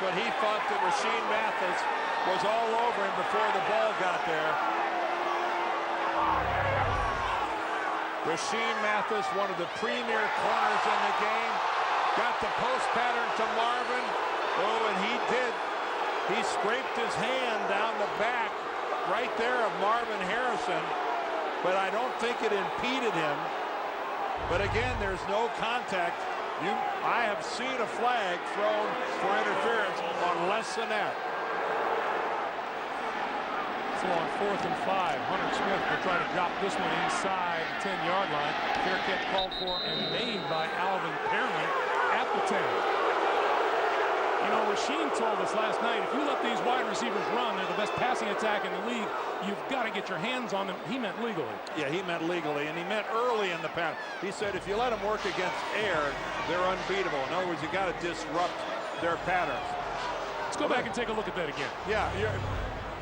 but he thought that Rashean Mathis was all over him before the ball got there. Rashean Mathis, one of the premier corners in the game, got the post pattern to Marvin. Oh, and he did. He scraped his hand down the back right there of Marvin Harrison, but I don't think it impeded him. But again, there's no contact. I have seen a flag thrown for interference on less than that. So on 4th and 5, Hunter Smith will try to drop this one inside the 10-yard line. Fair catch called for and made by Alvin Pearman at the 10. You know, Rashean told us last night, if you let these wide receivers run, they're the best passing attack in the league. You've got to get your hands on them. He meant legally. Yeah, he meant legally, and he meant early in the pass. He said if you let them work against air, they're unbeatable. In other words, you got to disrupt their patterns. Let's go back and take a look at that again. Yeah,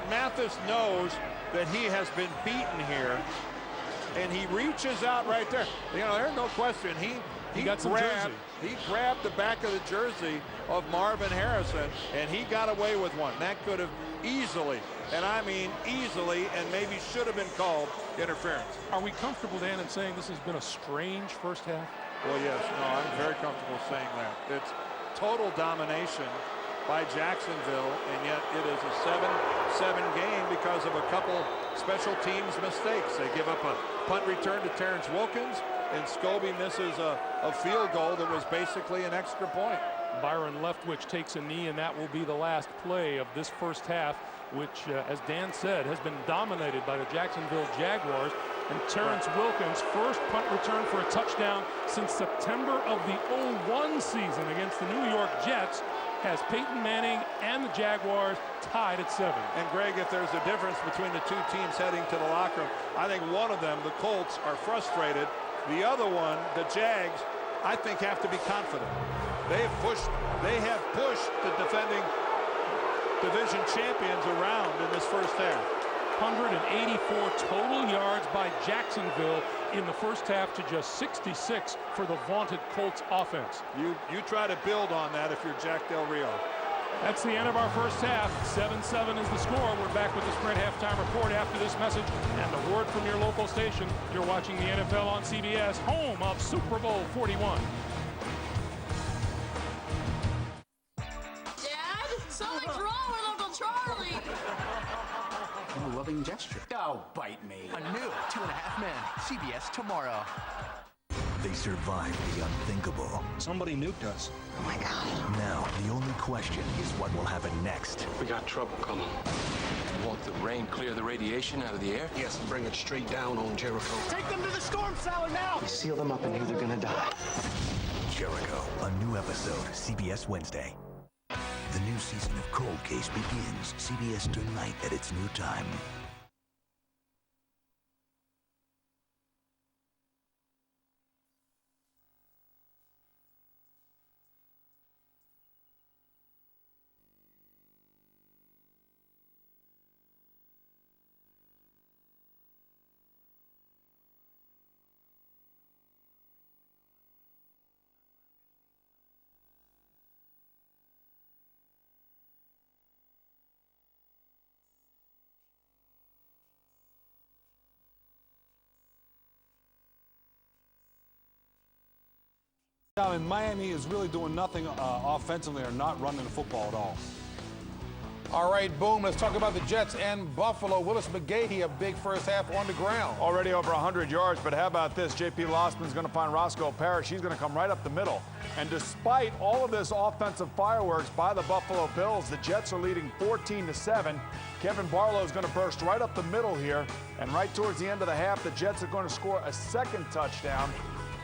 Mathis knows that he has been beaten here, and he reaches out right there. You know, there's no question. He got some jersey. He grabbed the back of the jersey of Marvin Harrison, and he got away with one. That could have easily, and I mean easily, and maybe should have been called interference. Are we comfortable, Dan, in saying this has been a strange first half? Well, yes. No, I'm very comfortable saying that. It's total domination by Jacksonville, and yet it is a 7-7 game because of a couple special teams mistakes. They give up a punt return to Terrence Wilkins, and Scobie misses a field goal that was basically an extra point. Byron Leftwich takes a knee, and that will be the last play of this first half, which, as Dan said, has been dominated by the Jacksonville Jaguars. And Terrence Wilkins' first punt return for a touchdown since September of the 2001 season against the New York Jets has Peyton Manning and the Jaguars tied at 7. And Greg, if there's a difference between the two teams heading to the locker room, I think one of them, the Colts, are frustrated. The other one, the Jags, I think have to be confident. They have pushed the defending division champions around in this first half. 184 total yards by Jacksonville in the first half to just 66 for the vaunted Colts offense. You try to build on that if you're Jack Del Rio. That's the end of our first half. 7-7 is the score. We're back with the Sprint halftime report after this message and the word from your local station. You're watching the NFL on CBS, home of Super Bowl 41. Dad, something's wrong with Uncle Charlie. A loving gesture. Oh, bite me. A new 2.5 Men. CBS tomorrow. They survived the unthinkable. Somebody nuked us. Oh my God. Now, the only question is what will happen next. We got trouble coming. Won't the rain clear the radiation out of the air? Yes, and bring it straight down on Jericho. Take them to the storm cellar now! We seal them up and knew they're gonna die. Jericho, a new episode, CBS Wednesday. The new season of Cold Case begins. CBS tonight at its new time. And Miami is really doing nothing offensively or not running the football at all. All right, boom. Let's talk about the Jets and Buffalo. Willis McGahee, a big first half on the ground. Already over 100 yards, but how about this? J.P. Lossman's going to find Roscoe Parrish. He's going to come right up the middle. And despite all of this offensive fireworks by the Buffalo Bills, the Jets are leading 14-7. Kevin Barlow is going to burst right up the middle here. And right towards the end of the half, the Jets are going to score a second touchdown.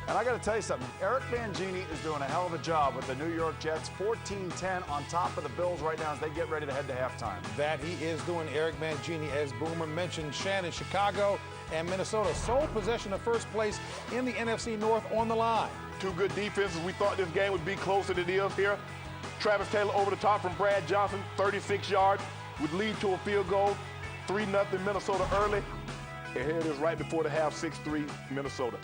And I got to tell you something, Eric Mangini is doing a hell of a job with the New York Jets, 14-10 on top of the Bills right now as they get ready to head to halftime. That he is doing. Eric Mangini, as Boomer mentioned, Shannon, Chicago, and Minnesota. Sole possession of first place in the NFC North on the line. Two good defenses. We thought this game would be closer than it is here. Travis Taylor over the top from Brad Johnson, 36 yards, would lead to a field goal, 3-0 Minnesota early. And here it is right before the half, 6-3 Minnesota.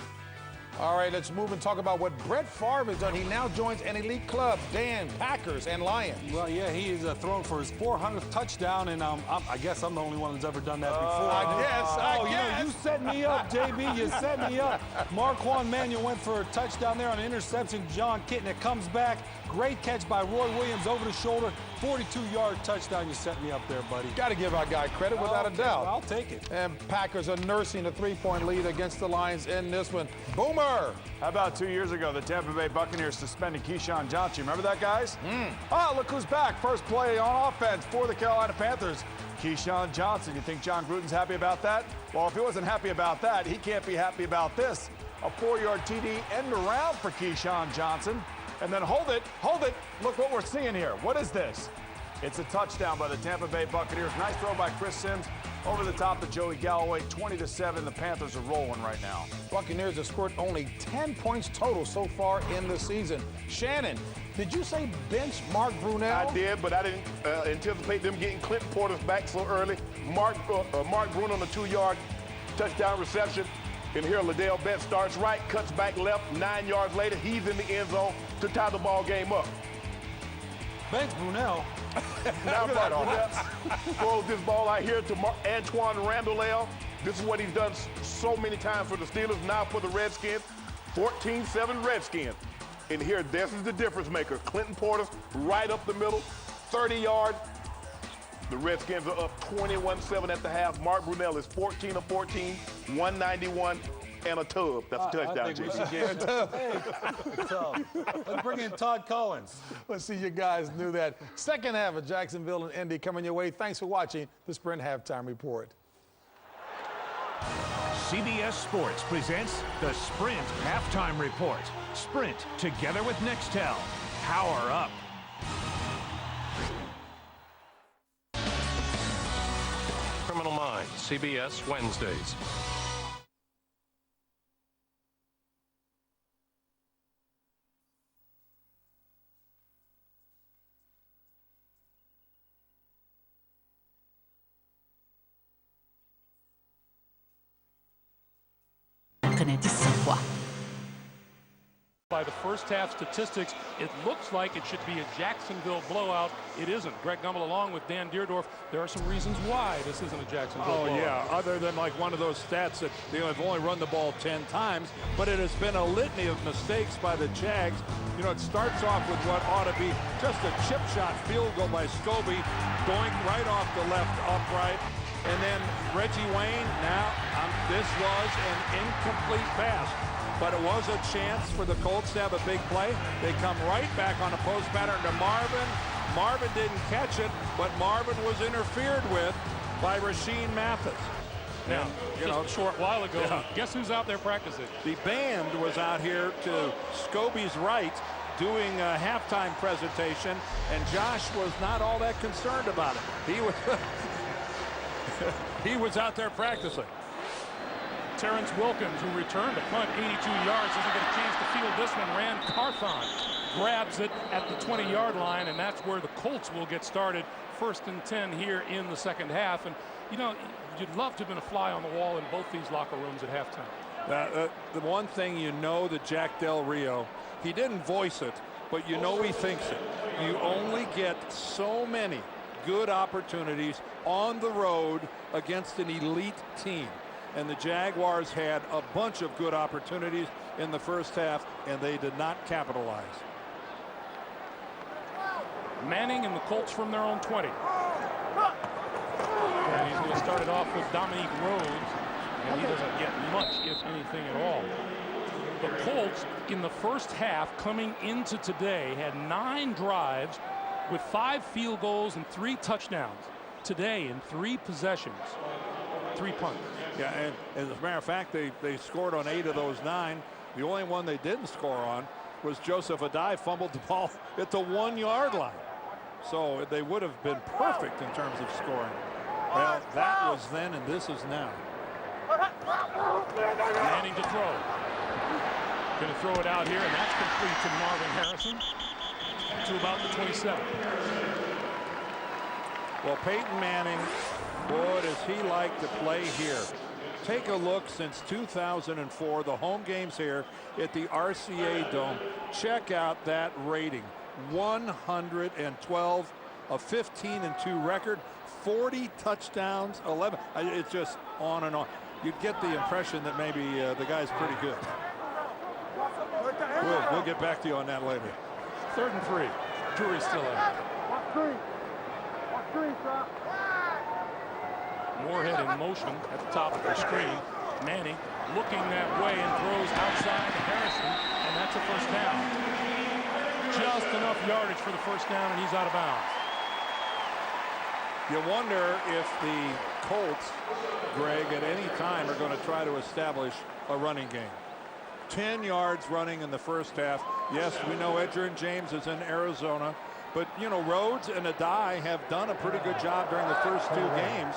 All right, let's move and talk about what Brett Favre has done. He now joins an elite club, Dan, Packers, and Lions. Well, yeah, he is throwing for his 400th touchdown, and I guess I'm the only one that's ever done that before. I guess. You set me up, JB. You set me up. Marquand Manuel went for a touchdown there on an interception. John Kitna, it comes back. Great catch by Roy Williams over the shoulder. 42-yard touchdown. You set me up there, buddy. Got to give our guy credit without a doubt. I'll take it. And Packers are nursing a 3-point lead against the Lions in this one. Boomer! How about 2 years ago, the Tampa Bay Buccaneers suspended Keyshawn Johnson? Remember that, guys? Oh, look who's back. First play on offense for the Carolina Panthers. Keyshawn Johnson. You think John Gruden's happy about that? Well, if he wasn't happy about that, he can't be happy about this. A 4-yard TD end around for Keyshawn Johnson. And then hold it. Look what we're seeing here. What is this? It's a touchdown by the Tampa Bay Buccaneers. Nice throw by Chris Sims over the top of Joey Galloway. 20-7. The Panthers are rolling right now. Buccaneers have scored only 10 points total so far in the season. Shannon, did you say bench Mark Brunell? I did, but I didn't anticipate them getting Clinton Portis back so early. Mark Brunell on the 2-yard touchdown reception. And here Liddell Betts starts right, cuts back left. 9 yards later, he's in the end zone to tie the ball game up. Bench Brunell. Now Mark Brunell throws this ball out here to Antoine Randall. This is what he's done so many times for the Steelers, now for the Redskins. 14-7 Redskins. And here, this is the difference maker. Clinton Portis right up the middle, 30 yards. The Redskins are up 21-7 at the half. Mark Brunell is 14 of 14, 191, and a tub. That's a touchdown, I think we Jason. should get Let's bring in Todd Collins. Let's see you guys knew that. Second half of Jacksonville and Indy coming your way. Thanks for watching the Sprint Halftime Report. CBS Sports presents the Sprint Halftime Report. Sprint together with Nextel. Power up. Criminal Minds, CBS Wednesdays. By the first half statistics, it looks like it should be a Jacksonville blowout. It isn't. Greg Gumbel along with Dan Deerdorf. There are some reasons why this isn't a Jacksonville blowout. Yeah, other than like one of those stats that they have only run the ball 10 times, but it has been a litany of mistakes by the Jags. You know, it starts off with what ought to be just a chip shot field goal by Scobie, going right off the left upright. And then Reggie Wayne, this was an incomplete pass. But it was a chance for the Colts to have a big play. They come right back on a post pattern to Marvin. Marvin didn't catch it, but Marvin was interfered with by Rashean Mathis. Now, just a short while ago, guess who's out there practicing? The band was out here to Scobie's right doing a halftime presentation, and Josh was not all that concerned about it. He was, he was out there practicing. Terrence Wilkins, who returned a punt 82 yards, doesn't get a chance to field this one. Rand Carthon grabs it at the 20-yard line, and that's where the Colts will get started. 1st and 10 here in the second half. And, you know, you'd love to have been a fly on the wall in both these locker rooms at halftime. The one thing you know that Jack Del Rio, he didn't voice it, but you know he thinks it. You only get so many good opportunities on the road against an elite team. And the Jaguars had a bunch of good opportunities in the first half, and they did not capitalize. Manning and the Colts from their own 20. And he's going to start it off with Dominique Rhodes, and he doesn't get much, if anything at all. The Colts, in the first half, coming into today, had 9 drives with 5 field goals and 3 touchdowns. Today, in 3 possessions, 3 punts. Yeah, and as a matter of fact, they scored on 8 of those 9. The only one they didn't score on was Joseph Adai fumbled the ball at the 1-yard line. So they would have been perfect in terms of scoring. Well, that was then, and this is now. Manning to throw. Going to throw it out here, and that's complete to Marvin Harrison to about the 27. Well, Peyton Manning, boy, does he like to play here. take a look since 2004, the home games here at the RCA Dome. Check out that rating, 112, a 15-2 record, 40 touchdowns, 11. It's just on and on. You'd get the impression that maybe the guy's pretty good. We'll get back to you on that later. 3rd and 3. Drury's still out. Morehead in motion at the top of the screen. Manning looking that way and throws outside to Harrison, and that's a first down. Just enough yardage for the first down, and he's out of bounds. You wonder if the Colts, Greg, at any time are going to try to establish a running game. 10 yards running in the first half. Yes, we know Edgerrin James is in Arizona, but, you know, Rhodes and Adai have done a pretty good job during the first 2 games,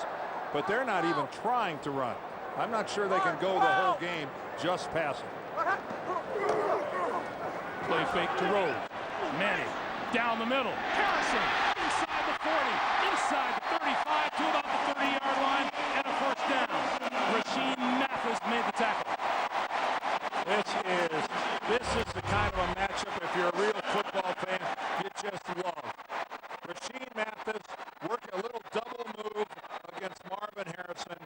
but they're not even trying to run. I'm not sure they can go the whole game just passing. Play fake to Rhodes. Manning down the middle. Harrison inside the 40, inside the 35 to about the 30-yard line, and a first down. Rasheed Mathis made the tackle. This is the kind of a matchup, if you're a real football fan, you just love. Rasheed Mathis working a little double move against Marvin Harrison.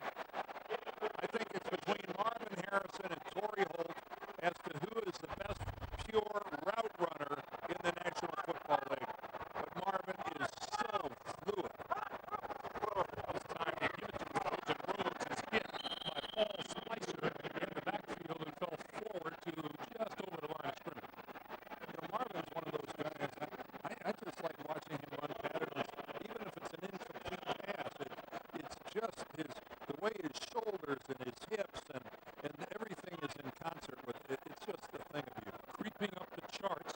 I think it's between Marvin Harrison and Torrey Holt as to who is the best pure route runner in the National Football League. But Marvin is so fluid. This time they give it to Rhodes, and Rhodes is hit by Paul Spicer in the backfield and fell forward to just over the line of scrimmage. You know, Marvin's one of those guys. I just like watching him run patterns, even if it's an incomplete pass. It's just the way his shoulders and his hips and everything is in concert with it. It's just a thing of beauty. Creeping up the charts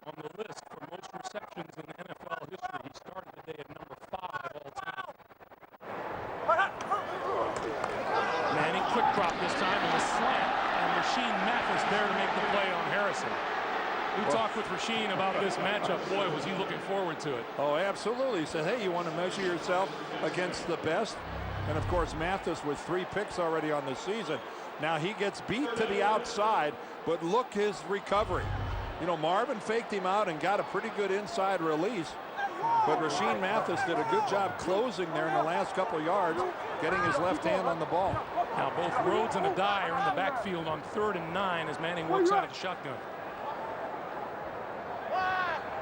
on the list for most receptions in NFL history. He started the day at number 5 all time. Manning quick drop this time in the slant, and Rasheed Mathis there to make the play on Harrison. We talked with Rasheed about this matchup. Boy, was he looking forward to it. Oh, absolutely. He said, hey, you want to measure yourself against the best? And, of course, Mathis with 3 picks already on the season. Now he gets beat to the outside, but look his recovery. You know, Marvin faked him out and got a pretty good inside release. But Rasheed Mathis did a good job closing there in the last couple of yards, getting his left hand on the ball. Now both Rhodes and Adai are in the backfield on 3rd and 9 as Manning works out of the shotgun.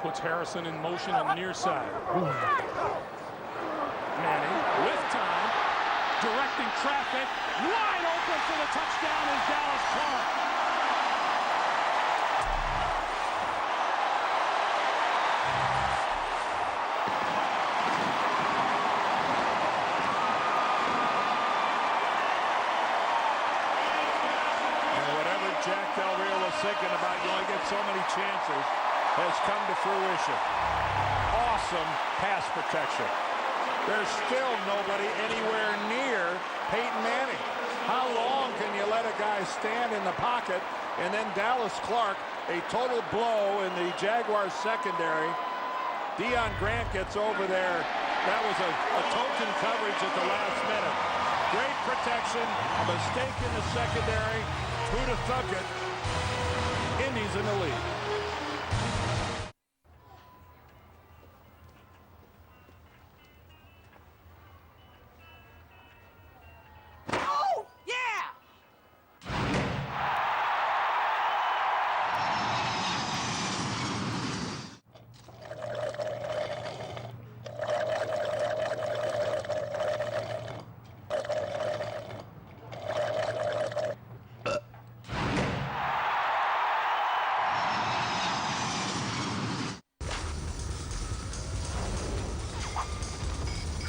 Puts Harrison in motion on the near side. Manning with time, directing traffic, wide open for the touchdown is Dallas Clark. And whatever Jack Del Rio was thinking about, you only get so many chances, has come to fruition. Awesome pass protection. There's still nobody anywhere near Peyton Manning. How long can you let a guy stand in the pocket? And then Dallas Clark, a total blow in the Jaguars secondary. Deion Grant gets over there. That was a token coverage at the last minute. Great protection, a mistake in the secondary. Who'd have thunk it? Indy's in the lead.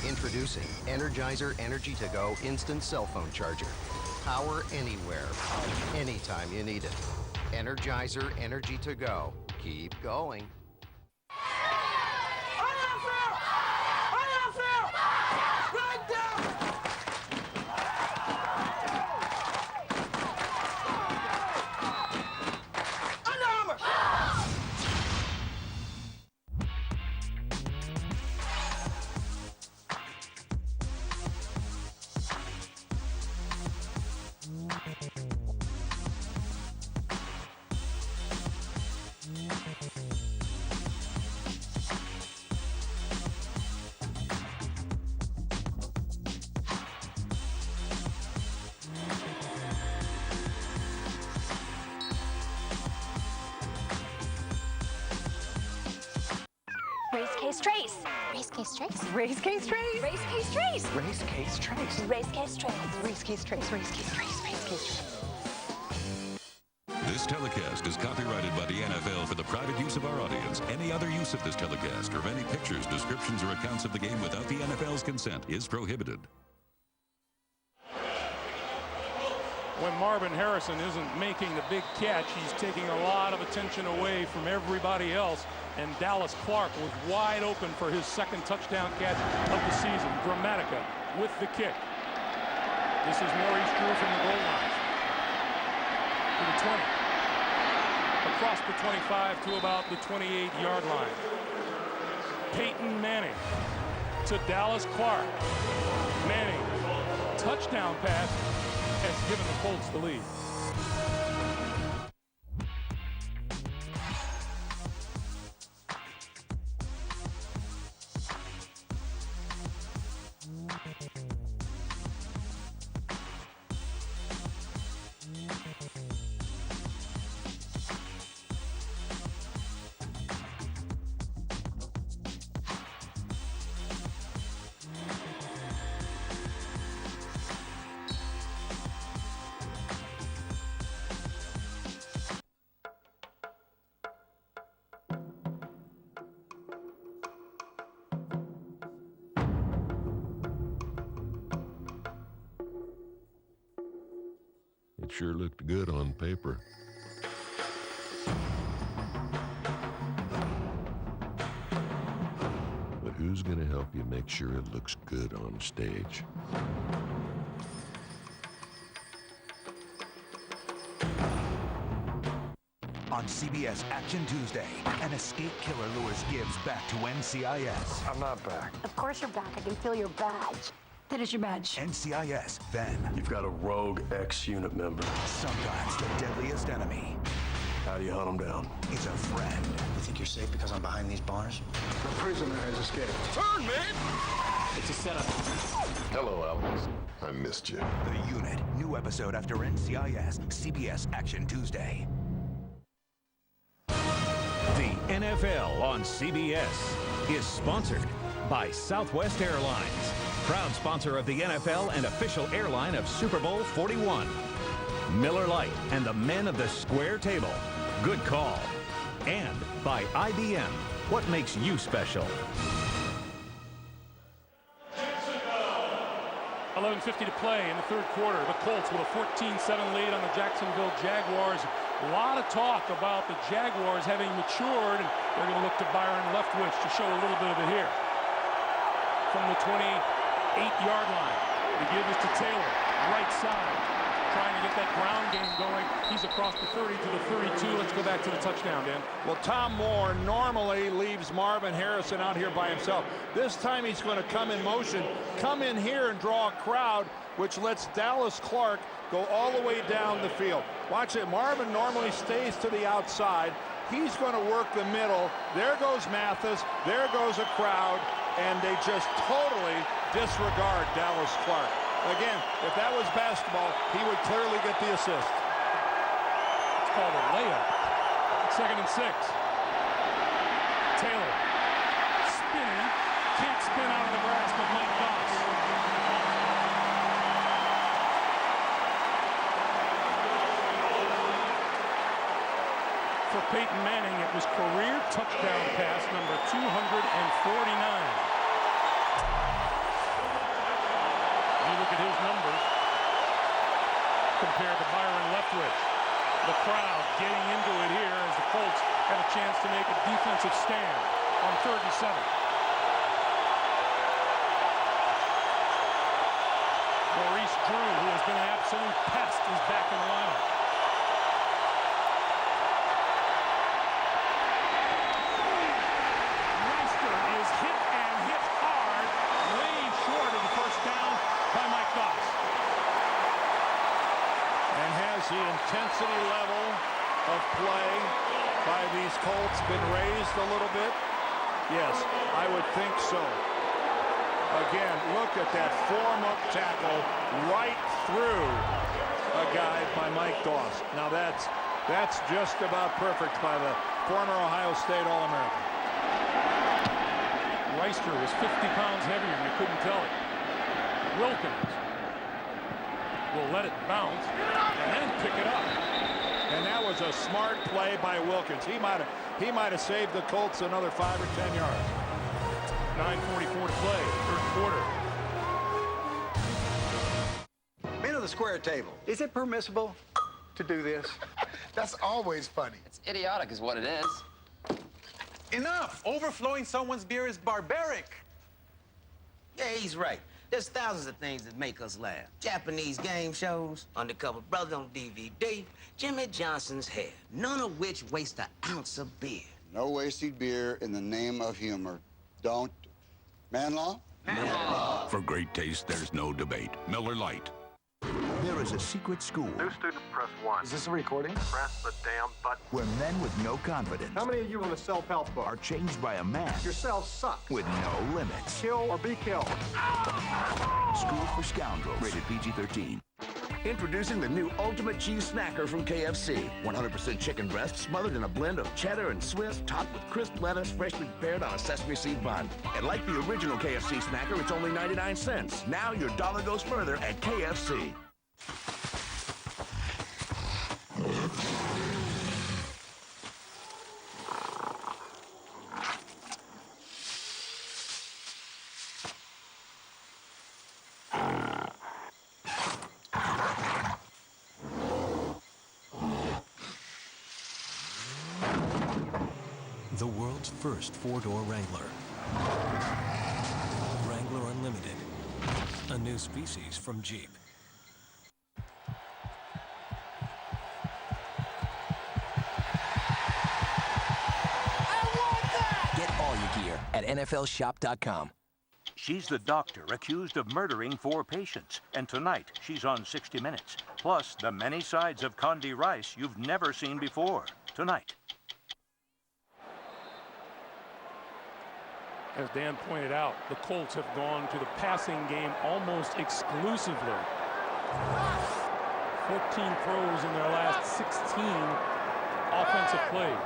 Introducing Energizer Energy to Go Instant Cell Phone Charger. Power anywhere, anytime you need it. Energizer Energy to Go. Keep going. Race case trace. Race case trace. Race case trace. Race case trace. Race case trace. Race case trace. Race case trace. Race case trace. Race case trace. This telecast is copyrighted by the NFL for the private use of our audience. Any other use of this telecast or of any pictures, descriptions, or accounts of the game without the NFL's consent is prohibited. When Marvin Harrison isn't making the big catch, he's taking a lot of attention away from everybody else. And Dallas Clark was wide open for his second touchdown catch of the season. Dramatica with the kick. This is Maurice Drew from the goal line to the 20. Across the 25 to about the 28-yard line. Peyton Manning to Dallas Clark. Manning, touchdown pass, has given the Colts the lead. It sure looked good on paper. But who's gonna help you make sure it looks good on stage? On CBS Action Tuesday, an escape killer lures Gibbs back to NCIS. I'm not back. Of course you're back. I can feel your badge. That is your badge. NCIS, then. You've got a rogue ex-unit member. Sometimes the deadliest enemy. How do you hunt him down? Is a friend. You think you're safe because I'm behind these bars? The prisoner has escaped. Turn, man! It's a setup. Hello, Alex. I missed you. The Unit. New episode after NCIS. CBS Action Tuesday. The NFL on CBS is sponsored by Southwest Airlines, proud sponsor of the NFL and official airline of Super Bowl 41. Miller Lite and the men of the square table. Good call. And by IBM. What makes you special? 11:50 to play in the third quarter. The Colts with a 14-7 lead on the Jacksonville Jaguars. A lot of talk about the Jaguars having matured, and they're going to look to Byron Leftwich to show a little bit of it here. From the 28-yard line, the give is to Taylor, right side, trying to get that ground game going. He's across the 30 to the 32. Let's go back to the touchdown, Dan. Well, Tom Moore normally leaves Marvin Harrison out here by himself. This time he's going to come in motion, come in here and draw a crowd, which lets Dallas Clark go all the way down the field. Watch it. Marvin normally stays to the outside. He's going to work the middle. There goes Mathis. There goes a crowd. And they just totally disregard Dallas Clark. Again, if that was basketball, he would clearly get the assist. It's called a layup. 2nd and 6. Taylor spinning. Can't spin out of the grasp of Mike Goss. For Peyton Manning, it was career touchdown pass number 249. You look at his numbers compared to Byron Leftwich. The crowd getting into it here as the Colts have a chance to make a defensive stand on 3rd and 7. Maurice Drew, who has been an absolute pest, is back in the lineup. Meister is hit and hit hard, way short of the first down by Mike Goss. And has the intensity level of play by these Colts been raised a little bit? Yes, I would think so. Again, look at that form-up tackle right through a guy by Mike Goss. Now that's just about perfect by the former Ohio State All-American. Meister was 50 pounds heavier, and you couldn't tell it. Wilkins will let it bounce and then pick it up. And that was a smart play by Wilkins. He might have saved the Colts another 5 or 10 yards. 9:44 to play, third quarter. Men of the square table, is it permissible to do this? That's always funny. It's idiotic is what it is. Enough! Overflowing someone's beer is barbaric. Yeah, he's right. There's thousands of things that make us laugh. Japanese game shows, Undercover Brother on DVD, Jimmy Johnson's hair, none of which waste an ounce of beer. No wasted beer in the name of humor. Don't. Man law? Man law. For great taste, there's no debate. Miller Lite. There is a secret school New student, press 1. Is this a recording? Press the damn button. where men with no confidence How many of you want to self-help book? are changed by a man Your self sucks. with no limits. Kill or be killed. School for Scoundrels. Rated PG-13. Introducing the new Ultimate Cheese Snacker from KFC. 100% chicken breast smothered in a blend of cheddar and Swiss, topped with crisp lettuce freshly prepared on a sesame seed bun. And like the original KFC Snacker, it's only 99 cents. Now your dollar goes further at KFC. The world's first four-door Wrangler. Wrangler Unlimited. A new species from Jeep. Get all your gear at NFLshop.com. She's the doctor accused of murdering 4 patients, and tonight she's on 60 Minutes. Plus, the many sides of Condi Rice you've never seen before. Tonight. As Dan pointed out, the Colts have gone to the passing game almost exclusively. 14 throws in their last 16 offensive plays.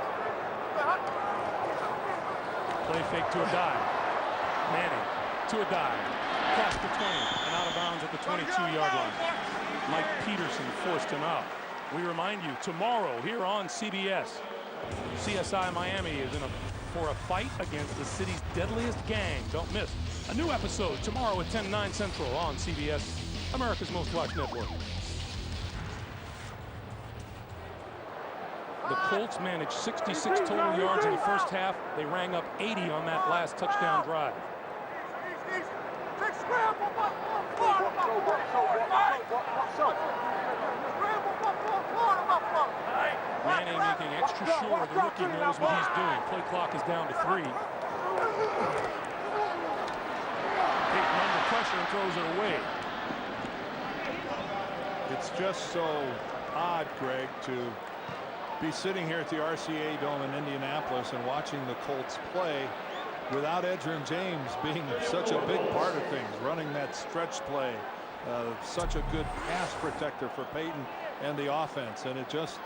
Play fake to a dive. Manning to a dive. Past the 20 and out of bounds at the 22-yard line. Mike Peterson forced him out. We remind you, tomorrow here on CBS, CSI Miami is for a fight against the city's deadliest gang. Don't miss a new episode tomorrow at 10/9 Central on CBS, America's most watched network. The Colts managed 66 total yards in the first half. They rang up 80 on that last touchdown drive. Manning making extra sure the rookie knows what he's doing. Play clock is down to 3. Peyton under pressure and throws it away. It's just so odd, Greg, to be sitting here at the RCA Dome in Indianapolis and watching the Colts play without Edgerrin James being such a big part of things, running that stretch play, such a good pass protector for Peyton and the offense. And it just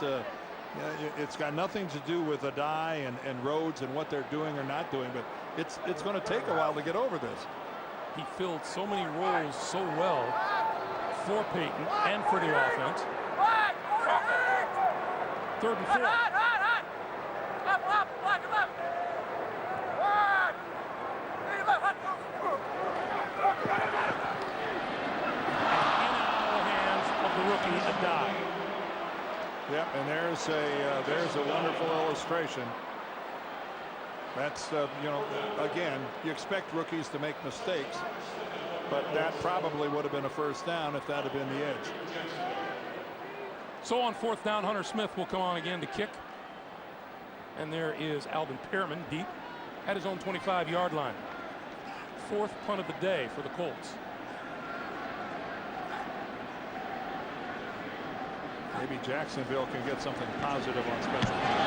it's got nothing to do with Adai and Rhodes and what they're doing or not doing, but it's going to take a while to get over this. He filled so many roles so well for Peyton and for the offense. 3rd and 4. Rookie Adai. Yep, and there's a wonderful illustration. That's you know, again, you expect rookies to make mistakes, but that probably would have been a first down if that had been the edge. So on 4th down, Hunter Smith will come on again to kick, and there is Alvin Pearman deep at his own 25-yard line. 4th punt of the day for the Colts. Maybe Jacksonville can get something positive on special teams.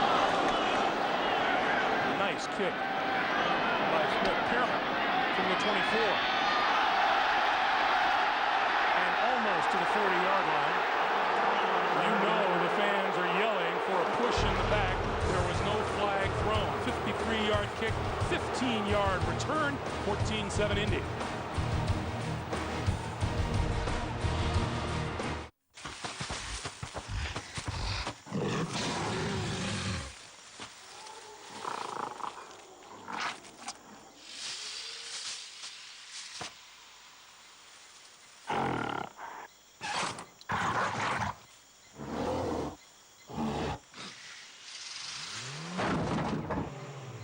Nice kick by Smith. Pearman from the 24. And almost to the 40-yard line. You know the fans are yelling for a push in the back. There was no flag thrown. 53-yard kick, 15-yard return, 14-7 Indy.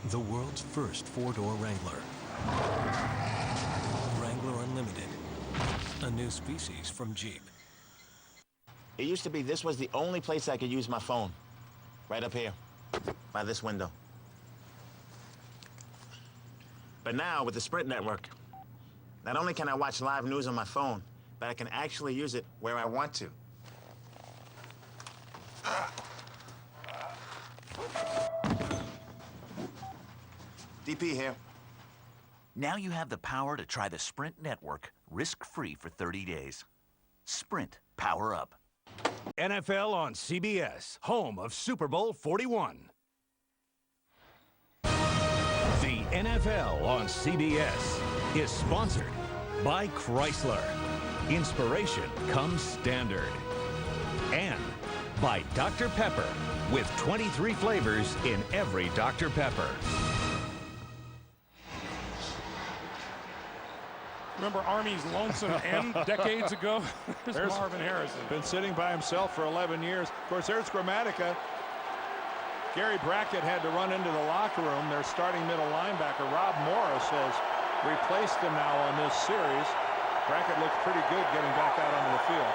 The world's first four-door Wrangler. Wrangler Unlimited. A new species from Jeep. It used to be this was the only place I could use my phone. Right up here, by this window. But now, with the Sprint network, not only can I watch live news on my phone, but I can actually use it where I want to. DP here. Now you have the power to try the Sprint network risk-free for 30 days. Sprint, power up. NFL on CBS, home of Super Bowl 41. The NFL on CBS is sponsored by Chrysler. Inspiration comes standard. And by Dr. Pepper, with 23 flavors in every Dr. Pepper. Remember Army's lonesome end decades ago? There's Marvin Harrison. Been sitting by himself for 11 years. Of course, there's Grammatica. Gary Brackett had to run into the locker room. Their starting middle linebacker, Rob Morris, has replaced him now on this series. Brackett looks pretty good getting back out onto the field.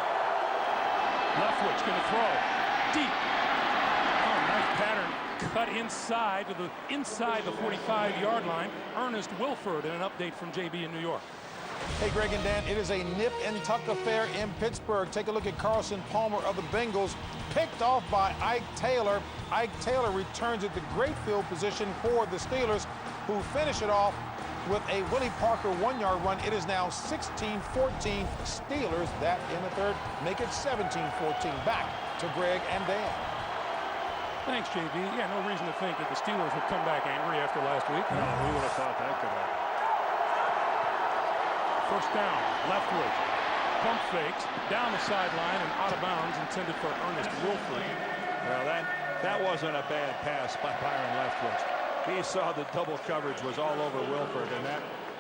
Leftwich going to throw. Deep. Oh, nice pattern. Cut inside to the 45-yard line. Ernest Wilford, and an update from JB in New York. Hey, Greg and Dan, it is a nip and tuck affair in Pittsburgh. Take a look at Carson Palmer of the Bengals, picked off by Ike Taylor. Ike Taylor returns it to great field position for the Steelers, who finish it off with a Willie Parker 1-yard run. It is now 16-14 Steelers. That in the third, make it 17-14. Back to Greg and Dan. Thanks, JB. Yeah, no reason to think that the Steelers would come back angry after last week. No, who would have thought that could happen? First down, Leftwich. Pump fakes, down the sideline and out of bounds, intended for Ernest Wilford. Well, that wasn't a bad pass by Byron Leftwich. He saw the double coverage was all over Wilford, and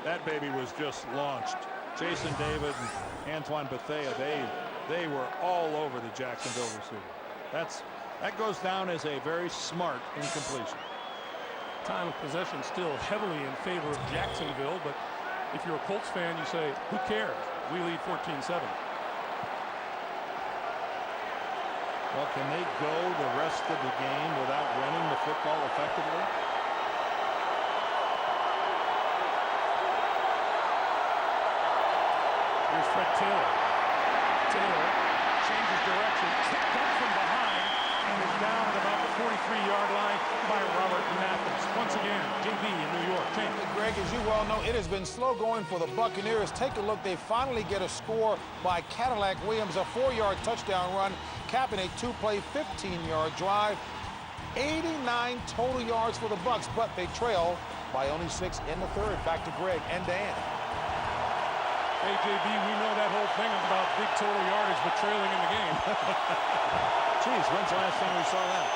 that baby was just launched. Jason David and Antoine Bethea, they were all over the Jacksonville receiver. That goes down as a very smart incompletion. Time of possession still heavily in favor of Jacksonville, but if you're a Colts fan, you say, who cares? We lead 14-7. Well, can they go the rest of the game without running the football effectively? Here's Fred Taylor. Taylor changes direction, kicked up from behind, and is down at about the 43-yard line by Robert Mathis. Once again, JB in New York. James. Greg, as you well know, it has been slow going for the Buccaneers. Take a look. They finally get a score by Cadillac Williams, a 4-yard touchdown run, capping a 2-play, 15-yard drive. 89 total yards for the Bucs, but they trail by only 6 in the third. Back to Greg and Dan. Hey, JB, we know that whole thing about big total yardage, but trailing in the game. Geez, when's the last time we saw that?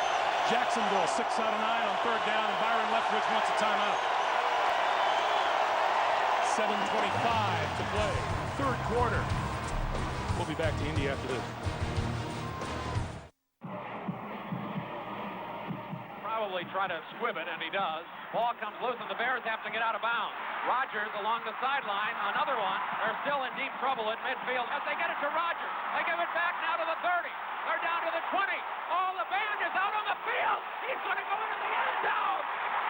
Jacksonville, 6 out of 9 on third down, and Byron Leftwich wants a timeout. 7:25 to play. Third quarter. We'll be back to Indy after this. Probably try to squib it, and he does. Ball comes loose, and the Bears have to get out of bounds. Rodgers along the sideline, another one. They're still in deep trouble at midfield as they get it to Rodgers. They give it back now to the 30. They're down to the 20. Oh, the band is out on the field. He's going to go into the end zone.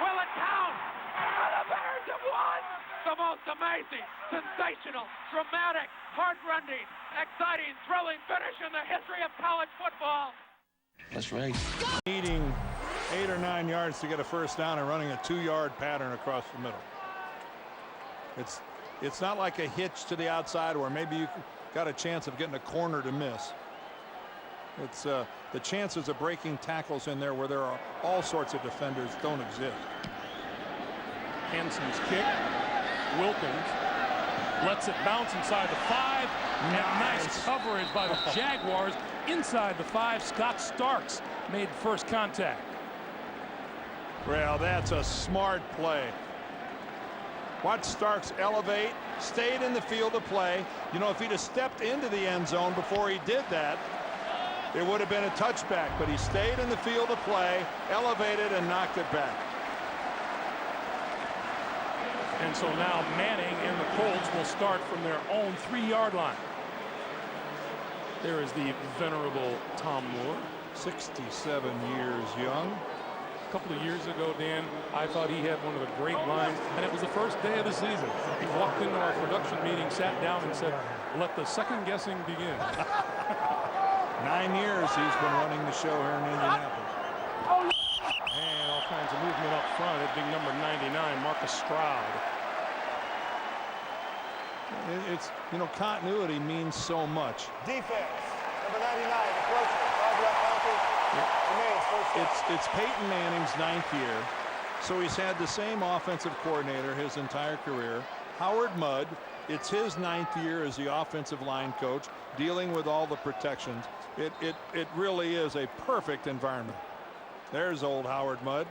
Will it count? And the Bears have won. The most amazing, sensational, dramatic, heart-rending, exciting, thrilling finish in the history of college football. That's right. Needing 8 or 9 yards to get a first down and running a 2-yard pattern across the middle. It's not like a hitch to the outside where maybe you got a chance of getting a corner to miss. It's the chances of breaking tackles in there where there are all sorts of defenders don't exist. Hanson's kick. Wilkins lets it bounce inside the 5. And nice coverage by the Jaguars inside the 5. Scott Starks made first contact. Well, that's a smart play. Watch Starks elevate, stayed in the field of play. You know, if he'd have stepped into the end zone before he did that, it would have been a touchback, but he stayed in the field of play, elevated, and knocked it back. And so now Manning and the Colts will start from their own 3-yard line. There is the venerable Tom Moore. 67 years young. A couple of years ago, Dan, I thought he had one of the great lines, and it was the first day of the season. He walked into our production meeting, sat down, and said, "Let the second guessing begin." 9 years he's been running the show here in Indianapolis. And all kinds of movement up front. It being number 99, Marcus Stroud. It's, you know, continuity means so much. Defense, number 99, approaching. 5-yard penalty. Remains first down. It's Peyton Manning's 9th year, so he's had the same offensive coordinator his entire career. Howard Mudd, it's his 9th year as the offensive line coach, dealing with all the protections. It really is a perfect environment. There's old Howard Mudd.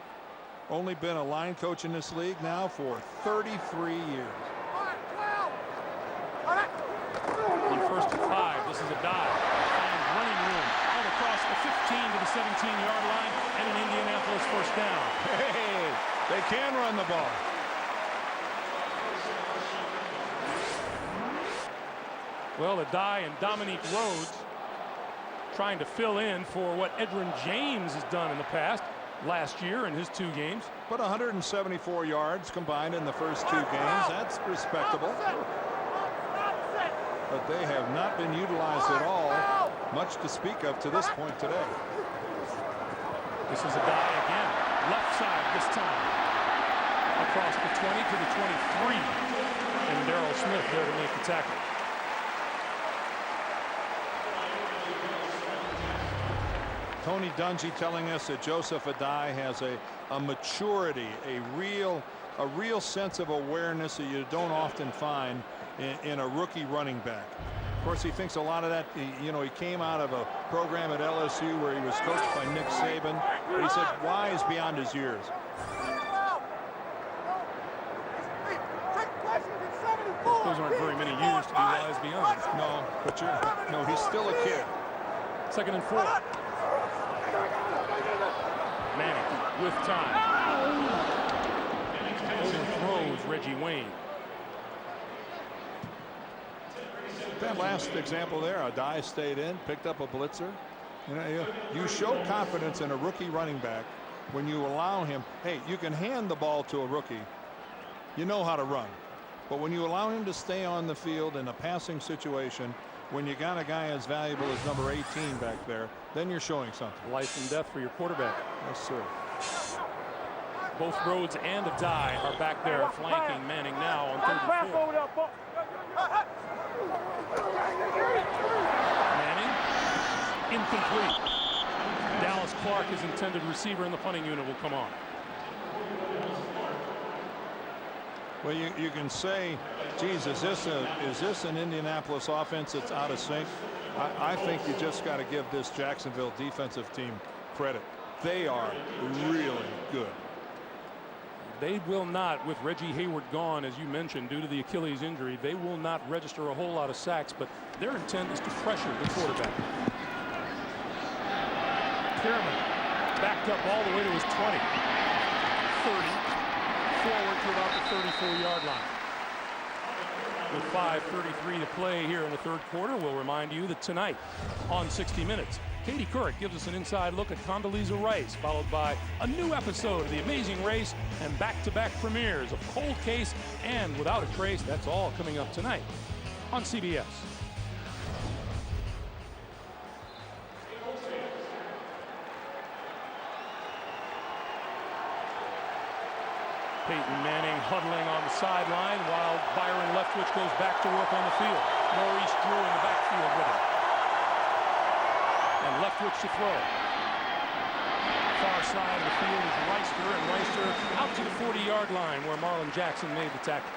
Only been a line coach in this league now for 33 years. On 1st and 5, this is a dive. Finds running room out across the 15 to the 17-yard line, and an Indianapolis first down. Hey, they can run the ball. Well, Adai and Dominique Rhodes trying to fill in for what Edgerrin James has done in the past, last year in his 2 games. But 174 yards combined in the first 2 games. That's respectable. But they have not been utilized at all, much to speak of to this point today. This is Adai again, left side this time. Across the 20 to the 23. And Darrell Smith there to make the tackle. Tony Dungy telling us that Joseph Adai has a maturity, a real sense of awareness that you don't often find in a rookie running back. Of course, he thinks a lot of that, you know, he came out of a program at LSU where he was coached by Nick Saban, but he said wise beyond his years. Those aren't very many years to be wise beyond. No, but he's still a kid. 2nd and 4. Manning with time. Overthrows Reggie Wayne. That last example there, Adai stayed in, picked up a blitzer. You know, you show confidence in a rookie running back when you allow him. Hey, you can hand the ball to a rookie. You know how to run. But when you allow him to stay on the field in a passing situation, when you got a guy as valuable as number 18 back there, then you're showing something. Life and death for your quarterback. Yes, sir. Both Rhodes and Adai are back there flanking Manning now on 3rd and 4. Manning, incomplete. Dallas Clark, his intended receiver in the punting unit, will come on. Well, you can say, geez, is this an Indianapolis offense that's out of sync? I think you just got to give this Jacksonville defensive team credit. They are really good. They will not, with Reggie Hayward gone, as you mentioned, due to the Achilles injury, they will not register a whole lot of sacks, but their intent is to pressure the quarterback. Pierman backed up all the way to his 20. 30. Forward to about the 34-yard line. With 5:33 to play here in the 3rd quarter, we'll remind you that tonight on 60 Minutes, Katie Couric gives us an inside look at Condoleezza Rice, followed by a new episode of The Amazing Race and back-to-back premieres of Cold Case and Without a Trace. That's all coming up tonight on CBS. Peyton Manning huddling on the sideline while Byron Leftwich goes back to work on the field. Maurice Drew in the backfield with him. And Leftwich to throw. Far side of the field is Reister, and Reister out to the 48. 30-yard line where Marlon Jackson made the tackle.